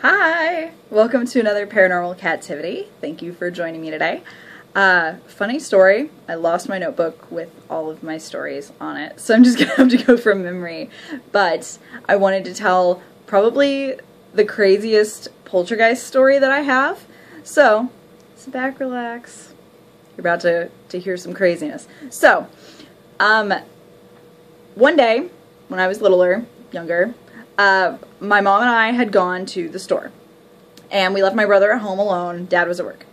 Hi! Welcome to another Paranormal Cativity. Thank you for joining me today. Funny story, I lost my notebook with all of my stories on it, so I'm just gonna have to go from memory. But I wanted to tell probably the craziest poltergeist story that I have. So, sit back, relax. You're about to hear some craziness. So, one day, when I was younger, my mom and I had gone to the store, and we left my brother at home alone. Dad was at work.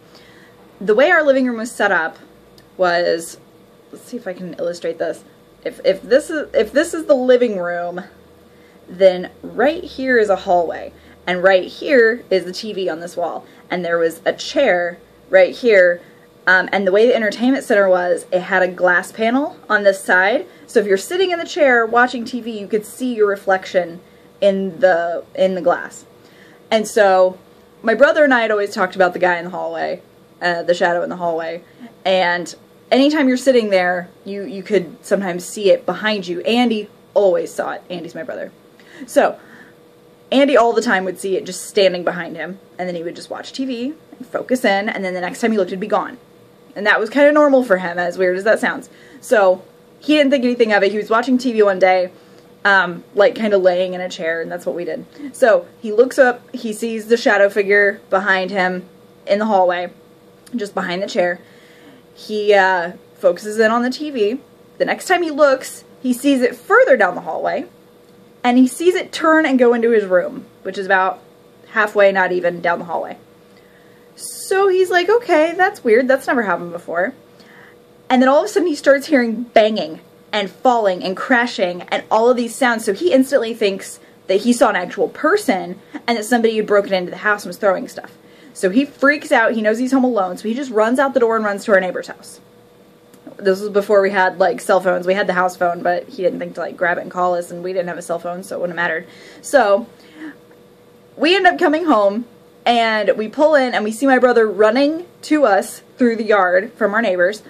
The way our living room was set up was, let's see if I can illustrate this. If this is the living room, then right here is a hallway, and right here is the TV on this wall, and there was a chair right here. And the way the entertainment center was, it had a glass panel on this side, so if you're sitting in the chair watching TV, you could see your reflection in the glass. And so my brother and I had always talked about the guy in the hallway, the shadow in the hallway, and anytime you're sitting there, you could sometimes see it behind you. Andy always saw it. Andy's my brother. So Andy all the time would see it just standing behind him, and then he would just watch TV and focus in, and then the next time he looked, it'd be gone. And that was kind of normal for him, as weird as that sounds. So he didn't think anything of it. He was watching TV one day, like kind of laying in a chair, and that's what we did. So he looks up, he sees the shadow figure behind him in the hallway, just behind the chair. He focuses in on the TV. The next time he looks, he sees it further down the hallway, and he sees it turn and go into his room, which is about halfway, not even, down the hallway. So he's like, okay, that's weird, that's never happened before. And then all of a sudden he starts hearing banging and falling and crashing and all of these sounds, so he instantly thinks that he saw an actual person and that somebody had broken into the house and was throwing stuff. So he freaks out, he knows he's home alone, so he just runs out the door and runs to our neighbor's house. This was before we had, like, cell phones. We had the house phone, but he didn't think to, like, grab it and call us, and we didn't have a cell phone, so it wouldn't have mattered. So we end up coming home, and we pull in, and we see my brother running to us through the yard from our neighbors.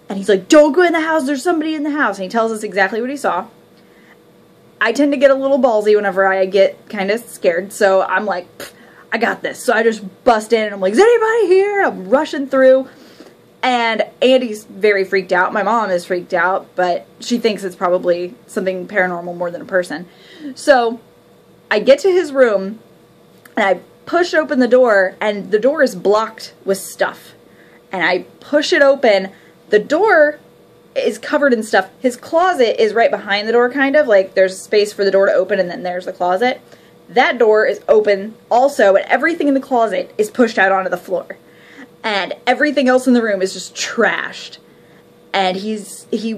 And he's like, don't go in the house, there's somebody in the house. And he tells us exactly what he saw. I tend to get a little ballsy whenever I get kind of scared, so I'm like, I got this. So I just bust in, and I'm like, is anybody here? I'm rushing through. And Andy's very freaked out. My mom is freaked out, but she thinks it's probably something paranormal more than a person. So I get to his room, and I push open the door, and the door is blocked with stuff. And I push it open. The door is covered in stuff. His closet is right behind the door, kind of. Like, there's space for the door to open, and then there's the closet. That door is open also, and everything in the closet is pushed out onto the floor. And everything else in the room is just trashed. And he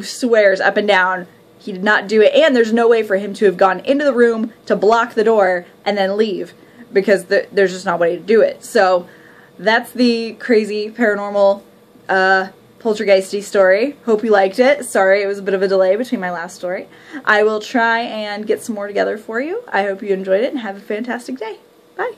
swears up and down he did not do it, and there's no way for him to have gone into the room to block the door and then leave, because there's just not a way to do it. So that's the crazy paranormal poltergeisty story. Hope you liked it. Sorry it was a bit of a delay between my last story. I will try and get some more together for you. I hope you enjoyed it and have a fantastic day. Bye.